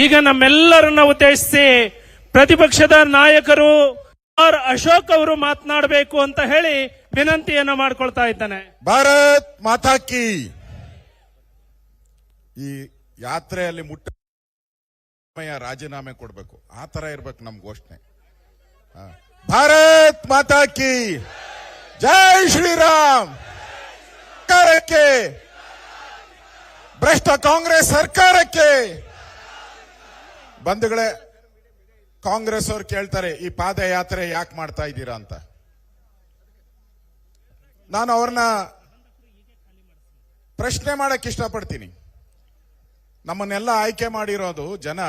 ಈಗ ನಮ್ಮೆಲ್ಲರನ್ನ ಉದ್ದೇಶಿಸಿ ಪ್ರತಿಪಕ್ಷದ ನಾಯಕರು ಆರ್ ಅಶೋಕ್ ಅವರು ಮಾತನಾಡಬೇಕು ಅಂತ ಹೇಳಿ ವಿನಂತಿಯನ್ನು ಮಾಡ್ಕೊಳ್ತಾ ಇದ್ದಾನೆ. ಭಾರತ್ ಮಾತಾ ಕಿ. ಈ ಯಾತ್ರೆಯಲ್ಲಿ ರಾಜೀನಾಮೆ ಕೊಡಬೇಕು, ಆ ತರ ಇರ್ಬೇಕು ನಮ್ ಘೋಷಣೆ. ಭಾರತ್ ಮಾತಾ ಕಿ ಜೈ ಶ್ರೀರಾಮ್. ಸರ್ಕಾರಕ್ಕೆ, ಭ್ರಷ್ಟ ಕಾಂಗ್ರೆಸ್ ಸರ್ಕಾರಕ್ಕೆ. ಬಂಧುಗಳೇ, ಕಾಂಗ್ರೆಸ್ ಅವರು ಕೇಳ್ತಾರೆ ಈ ಪಾದಯಾತ್ರೆ ಯಾಕೆ ಮಾಡ್ತಾ ಇದ್ದೀರಾ ಅಂತ. ನಾನು ಅವ್ರನ್ನ ಪ್ರಶ್ನೆ ಮಾಡಕ್ ಇಷ್ಟಪಡ್ತೀನಿ. ನಮ್ಮನ್ನೆಲ್ಲ ಆಯ್ಕೆ ಮಾಡಿರೋದು ಜನ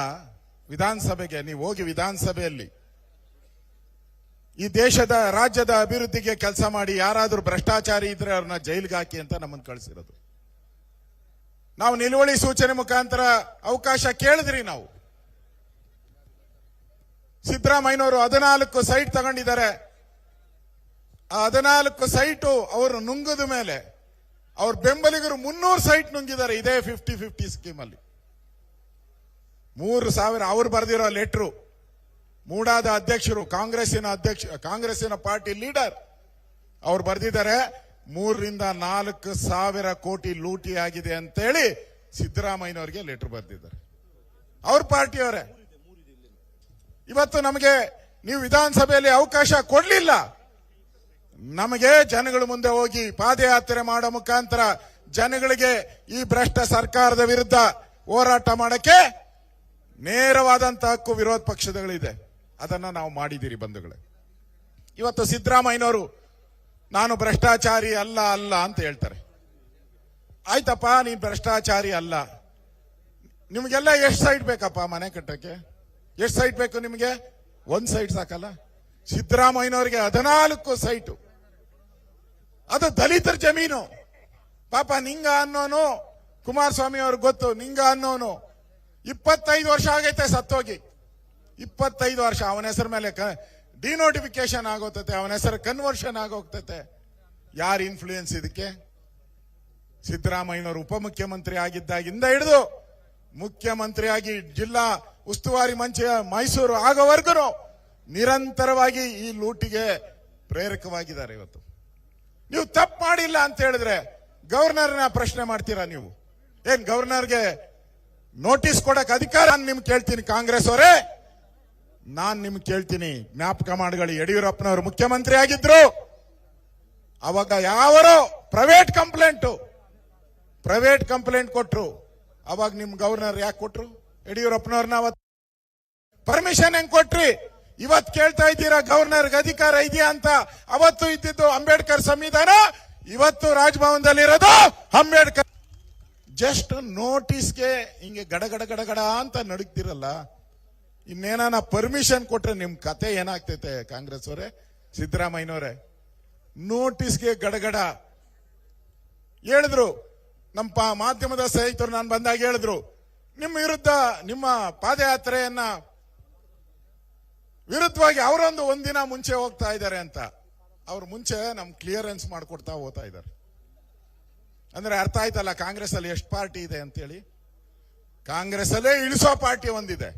ವಿಧಾನಸಭೆಗೆ. ನೀವು ಹೋಗಿ ವಿಧಾನಸಭೆಯಲ್ಲಿ ಈ ದೇಶದ ರಾಜ್ಯದ ಅಭಿವೃದ್ಧಿಗೆ ಕೆಲಸ ಮಾಡಿ ಯಾರಾದ್ರೂ ಭ್ರಷ್ಟಾಚಾರಿ ಇದ್ರೆ ಅವ್ರನ್ನ ಜೈಲಿಗೆ ಹಾಕಿ ಅಂತ ನಮ್ಮನ್ನು ಕಳಿಸಿರೋದು. ನಾವು ನಿಲುವಳಿ ಸೂಚನೆ ಮುಖಾಂತರ ಅವಕಾಶ ಕೇಳಿದ್ರಿ. ನಾವು ಸಿದ್ದರಾಮಯ್ಯನವರು 14 ಸೈಟ್ ತಗೊಂಡಿದ್ದಾರೆ. ಆ 14 ಸೈಟು ಅವರು ನುಂಗದ ಮೇಲೆ ಅವ್ರ ಬೆಂಬಲಿಗರು 300 ಸೈಟ್ ನುಂಗಿದ್ದಾರೆ. ಇದೇ 50-50 ಸ್ಕೀಮ್ ಅಲ್ಲಿ 3,000 ಅವ್ರು ಬರೆದಿರೋ ಲೆಟ್ರು. ಮೂಡಾದ ಅಧ್ಯಕ್ಷರು, ಕಾಂಗ್ರೆಸ್ಸಿನ ಪಾರ್ಟಿ ಲೀಡರ್ ಅವ್ರು ಬರೆದಿದ್ದಾರೆ 3,000-4,000 ಕೋಟಿ ಲೂಟಿ ಆಗಿದೆ ಅಂತೇಳಿ ಸಿದ್ದರಾಮಯ್ಯನವರಿಗೆ ಲೆಟರ್ ಬರೆದಿದ್ದಾರೆ. ಅವ್ರ ಪಾರ್ಟಿಯವರೇ. ಇವತ್ತು ನಮಗೆ ನೀವು ವಿಧಾನಸಭೆಯಲ್ಲಿ ಅವಕಾಶ ಕೊಡ್ಲಿಲ್ಲ. ನಮಗೆ ಜನಗಳ ಮುಂದೆ ಹೋಗಿ ಪಾದಯಾತ್ರೆ ಮಾಡೋ ಮುಖಾಂತರ ಜನಗಳಿಗೆ ಈ ಭ್ರಷ್ಟ ಸರ್ಕಾರದ ವಿರುದ್ಧ ಹೋರಾಟ ಮಾಡಕ್ಕೆ ನೇರವಾದಂತಹ ಹಕ್ಕು ವಿರೋಧ ಪಕ್ಷಗಳಿದೆ. ಅದನ್ನ ನಾವು ಮಾಡಿದ್ದೀರಿ ಬಂಧುಗಳೇ. ಇವತ್ತು ಸಿದ್ದರಾಮಯ್ಯನವರು ನಾನು ಭ್ರಷ್ಟಾಚಾರಿ ಅಲ್ಲ ಅಂತ ಹೇಳ್ತಾರೆ. ಆಯ್ತಪ್ಪ, ನೀನ್ ಭ್ರಷ್ಟಾಚಾರಿ ಅಲ್ಲ. ನಿಮ್ಗೆಲ್ಲ ಎಷ್ಟು ಸೈಟ್ ಬೇಕಪ್ಪ ಮನೆ ಕಟ್ಟಕ್ಕೆ? ಎಷ್ಟು ಸೈಟ್ ಬೇಕು ನಿಮಗೆ? 1 ಸೈಟ್ ಸಾಕಲ್ಲ. ಸಿದ್ದರಾಮಯ್ಯನವರಿಗೆ 14 ಸೈಟು. ಅದು ದಲಿತರ ಜಮೀನು. ಪಾಪ ನಿಂಗ ಅನ್ನೋನು ಕುಮಾರಸ್ವಾಮಿ ಅವ್ರಿಗೆ ಗೊತ್ತು. ನಿಂಗ ಅನ್ನೋನು 25 ವರ್ಷ ಆಗೈತೆ ಸತ್ತೋಗಿ. 25 ವರ್ಷ ಅವನ ಹೆಸರು ಮೇಲೆ ಡಿನೋಟಿಫಿಕೇಶನ್ ಆಗೋಗ್ತೈತೆ, ಅವನ ಹೆಸರು ಕನ್ವರ್ಷನ್ ಆಗೋಗ್ತೈತೆ. ಯಾರ ಇನ್ಫ್ಲೂಯೆನ್ಸ್ ಇದಕ್ಕೆ? ಸಿದ್ದರಾಮಯ್ಯನವರು ಉಪಮುಖ್ಯಮಂತ್ರಿ ಆಗಿದ್ದಾಗಿಂದ ಹಿಡಿದು ಮುಖ್ಯಮಂತ್ರಿಯಾಗಿ ಜಿಲ್ಲಾ ಉಸ್ತುವಾರಿ ಮಂಚ ಮೈಸೂರು ಆಗೋವರೆಗೂ ನಿರಂತರವಾಗಿ ಈ ಲೂಟಿಗೆ ಪ್ರೇರಕವಾಗಿದ್ದಾರೆ. ಇವತ್ತು ನೀವು ತಪ್ಪು ಮಾಡಿಲ್ಲ ಅಂತ ಹೇಳಿದ್ರೆ ಗವರ್ನರ್ನ ಪ್ರಶ್ನೆ ಮಾಡ್ತೀರಾ? ನೀವು ಏನ್ ಗವರ್ನರ್ಗೆ ನೋಟಿಸ್ ಕೊಡಕ್ ಅಧಿಕಾರ? ನಾನು ನಿಮ್ಗೆ ಕೇಳ್ತೀನಿ, ಕಾಂಗ್ರೆಸ್ ಅವರೇ, ನಾನ್ ನಿಮ್ಗೆ ಕೇಳ್ತೀನಿ, ಜ್ಞಾಪಕ ಮಾಡಿಕೊಳ್ಳಿ. ಯಡಿಯೂರಪ್ಪನವರು ಮುಖ್ಯಮಂತ್ರಿ ಆಗಿದ್ರು, ಅವಾಗ ಯಾವರೋ ಪ್ರೈವೇಟ್ ಕಂಪ್ಲೇಂಟ್ ಕೊಟ್ರು. ಅವಾಗ ನಿಮ್ ಗವರ್ನರ್ ಯಾಕೆ ಕೊಟ್ರು? ಯಡಿಯೂರಪ್ಪನವ್ರನ್ನ ಅವತ್ತು ಪರ್ಮಿಷನ್ ಹೆಂಗ್ ಕೊಟ್ರಿ? ಇವತ್ತು ಕೇಳ್ತಾ ಇದ್ದೀರಾ ಗವರ್ನರ್ಗೆ ಅಧಿಕಾರ ಇದೆಯಾ ಅಂತ. ಅವತ್ತು ಇದ್ದಿದ್ದು ಅಂಬೇಡ್ಕರ್ ಸಂವಿಧಾನ, ಇವತ್ತು ರಾಜಭವನದಲ್ಲಿರೋದು ಅಂಬೇಡ್ಕರ್. ಜಸ್ಟ್ ನೋಟಿಸ್ಗೆ ಹಿಂಗೆ ಗಡಗಡ ಅಂತ ನಡುಗ್ತಿರಲ್ಲ. ಇನ್ನೇನ ಪರ್ಮಿಷನ್ ಕೊಟ್ರೆ ನಿಮ್ ಕತೆ ಏನಾಗ್ತೈತೆ ಕಾಂಗ್ರೆಸ್ ಅವರೇ, ಸಿದ್ದರಾಮಯ್ಯನವರೇ? ನೋಟಿಸ್ಗೆ ಗಡಗಡ ಹೇಳಿದ್ರು. ನಮ್ಮ ಮಾಧ್ಯಮದ ಸ್ನೇಹಿತರು ನಾನು ಬಂದಾಗ ಹೇಳಿದ್ರು, ನಿಮ್ಮ ವಿರುದ್ಧ, ನಿಮ್ಮ ಪಾದಯಾತ್ರೆಯನ್ನ ವಿರುದ್ಧವಾಗಿ ಅವರೊಂದು ಒಂದಿನ ಮುಂಚೆ ಹೋಗ್ತಾ ಇದ್ದಾರೆ ಅಂತ. ಅವ್ರು ಮುಂಚೆ ನಮ್ ಕ್ಲಿಯರೆನ್ಸ್ ಮಾಡ್ಕೊಡ್ತಾ ಹೋಗ್ತಾ ಇದ್ದಾರೆ. ಅಂದ್ರೆ ಅರ್ಥ ಆಯ್ತಲ್ಲ ಕಾಂಗ್ರೆಸ್ ಅಲ್ಲಿ ಎಷ್ಟು ಪಾರ್ಟಿ ಇದೆ ಅಂತೇಳಿ. ಕಾಂಗ್ರೆಸ್ ಅಲ್ಲೇ ಇಳಿಸೋ ಪಾರ್ಟಿ ಒಂದಿದೆ.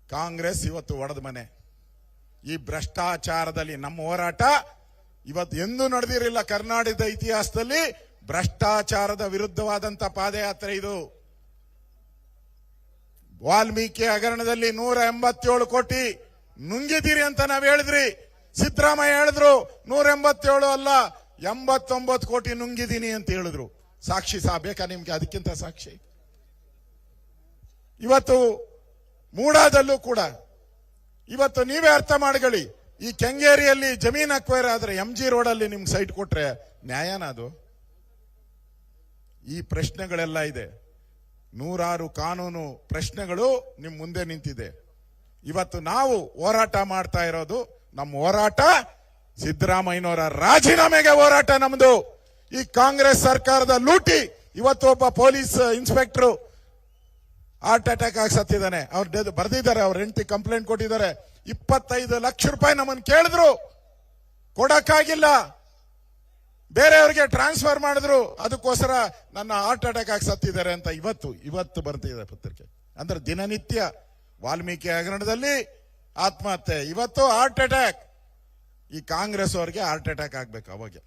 ಕಾಂಗ್ರೆಸ್ ಇವತ್ತು ಒಡೆದ ಮನೆ. ಈ ಭ್ರಷ್ಟಾಚಾರದಲ್ಲಿ ನಮ್ಮ ಹೋರಾಟ ಇವತ್ತು ಎಂದೂ ನಡೆದಿರಲಿಲ್ಲ ಕರ್ನಾಟಕದ ಇತಿಹಾಸದಲ್ಲಿ. ಭ್ರಷ್ಟಾಚಾರದ ವಿರುದ್ಧವಾದಂತ ಪಾದಯಾತ್ರೆ ಇದು. ವಾಲ್ಮೀಕಿ ಹಗರಣದಲ್ಲಿ 187 ಕೋಟಿ ನುಂಗಿದ್ದೀರಿ ಅಂತ ನಾವ್ ಹೇಳಿದ್ರಿ. ಸಿದ್ದರಾಮಯ್ಯ ಹೇಳಿದ್ರು 187 ಅಲ್ಲ 89 ಕೋಟಿ ನುಂಗಿದೀನಿ ಅಂತ ಹೇಳಿದ್ರು. ಸಾಕ್ಷಿ ಬೇಕಾ ನಿಮ್ಗೆ? ಅದಕ್ಕಿಂತ ಸಾಕ್ಷಿ ಇವತ್ತು ಮೂಡಾದಲ್ಲೂ ಕೂಡ ಇವತ್ತು ನೀವೇ ಅರ್ಥ ಮಾಡ್ಕೊಳ್ಳಿ. ಈ ಕೆಂಗೇರಿಯಲ್ಲಿ ಜಮೀನ್ ಅಕ್ವೈರ್ ಆದ್ರೆ MG ರೋಡಲ್ಲಿ ನಿಮ್ಗೆ ಸೈಟ್ ಕೊಟ್ರೆ ನ್ಯಾಯನ ಅದು? ಈ ಪ್ರಶ್ನೆಗಳೆಲ್ಲ ಇದೆ. 100 ಕಾನೂನು ಪ್ರಶ್ನೆಗಳು ನಿಮ್ ಮುಂದೆ ನಿಂತಿದೆ. ಇವತ್ತು ನಾವು ಹೋರಾಟ ಮಾಡ್ತಾ ಇರೋದು, ನಮ್ಮ ಹೋರಾಟ ಸಿದ್ದರಾಮಯ್ಯನವರ ರಾಜೀನಾಮೆಗೆ ಹೋರಾಟ ನಮ್ದು. ಈ ಕಾಂಗ್ರೆಸ್ ಸರ್ಕಾರದ ಲೂಟಿ. ಇವತ್ತು ಒಬ್ಬ ಪೊಲೀಸ್ ಇನ್ಸ್ಪೆಕ್ಟರ್ ಹಾರ್ಟ್ ಅಟ್ಯಾಕ್ ಆಗಿ ಸತ್ತಿದ್ದಾನೆ. ಅವ್ರು ಬರ್ದಿದ್ದಾರೆ, ಅವ್ರ ಹೆಂಡತಿ ಕಂಪ್ಲೇಂಟ್ ಕೊಟ್ಟಿದ್ದಾರೆ. 25 ಲಕ್ಷ ರೂಪಾಯಿ ನಮ್ಮನ್ನು ಕೇಳಿದ್ರು, ಕೊಡಕ್ಕಾಗಿಲ್ಲ. ಬೇರೆಯವ್ರಿಗೆ ಟ್ರಾನ್ಸ್ಫರ್ ಮಾಡಿದ್ರು, ಅದಕ್ಕೋಸ್ಕರ ನನ್ನ ಹಾರ್ಟ್ ಅಟ್ಯಾಕ್ ಆಗಿ ಸತ್ತಿದ್ದಾರೆ ಅಂತ ಇವತ್ತು ಬರ್ತಿದೆ ಪತ್ರಿಕೆ. ಅಂದ್ರೆ ದಿನನಿತ್ಯ ವಾಲ್ಮೀಕಿ ಹಗರಣದಲ್ಲಿ ಆತ್ಮಹತ್ಯೆ, ಇವತ್ತು ಹಾರ್ಟ್ ಅಟ್ಯಾಕ್. ಈ ಕಾಂಗ್ರೆಸ್ ಅವರಿಗೆ ಹಾರ್ಟ್ ಅಟ್ಯಾಕ್ ಆಗ್ಬೇಕು, ಅವಾಗ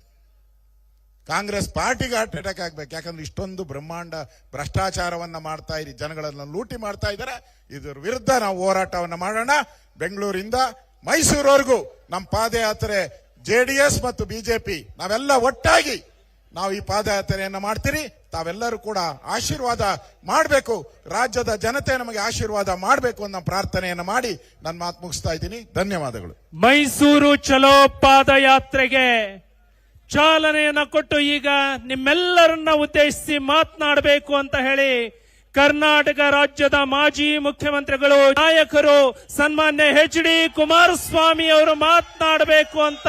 ಕಾಂಗ್ರೆಸ್ ಪಾರ್ಟಿಗೆ ಹಾರ್ಟ್ ಅಟ್ಯಾಕ್ ಆಗ್ಬೇಕು. ಯಾಕಂದ್ರೆ ಇಷ್ಟೊಂದು ಬ್ರಹ್ಮಾಂಡ ಭ್ರಷ್ಟಾಚಾರವನ್ನ ಮಾಡ್ತಾ ಇರಿ, ಜನಗಳನ್ನ ಲೂಟಿ ಮಾಡ್ತಾ ಇದ್ದಾರೆ. ಇದರ ವಿರುದ್ಧ ನಾವು ಹೋರಾಟವನ್ನ ಮಾಡೋಣ. ಬೆಂಗಳೂರಿಂದ ಮೈಸೂರವರೆಗೂ ನಮ್ಮ ಪಾದಯಾತ್ರೆ JDS ಮತ್ತು ಬಿಜೆಪಿ ನಾವೆಲ್ಲ ಒಟ್ಟಾಗಿ ನಾವು ಈ ಪಾದಯಾತ್ರೆಯನ್ನ ಮಾಡ್ತೀರಿ. ತಾವೆಲ್ಲರೂ ಕೂಡ ಆಶೀರ್ವಾದ ಮಾಡಬೇಕು, ರಾಜ್ಯದ ಜನತೆ ನಮಗೆ ಆಶೀರ್ವಾದ ಮಾಡಬೇಕು ಅನ್ನೋ ಪ್ರಾರ್ಥನೆಯನ್ನ ಮಾಡಿ ನನ್ನ ಮಾತು ಮುಗಿಸ್ತಾ ಇದ್ದೀನಿ. ಧನ್ಯವಾದಗಳು. ಮೈಸೂರು ಚಲೋ ಪಾದಯಾತ್ರೆಗೆ ಚಾಲನೆಯನ್ನ ಕೊಟ್ಟು ಈಗ ನಿಮ್ಮೆಲ್ಲರನ್ನ ಉದ್ದೇಶಿಸಿ ಮಾತನಾಡಬೇಕು ಅಂತ ಹೇಳಿ ಕರ್ನಾಟಕ ರಾಜ್ಯದ ಮಾಜಿ ಮುಖ್ಯಮಂತ್ರಿಗಳು, ನಾಯಕರು, ಸನ್ಮಾನ್ಯ HD ಕುಮಾರಸ್ವಾಮಿ ಅವರು ಮಾತನಾಡಬೇಕು ಅಂತ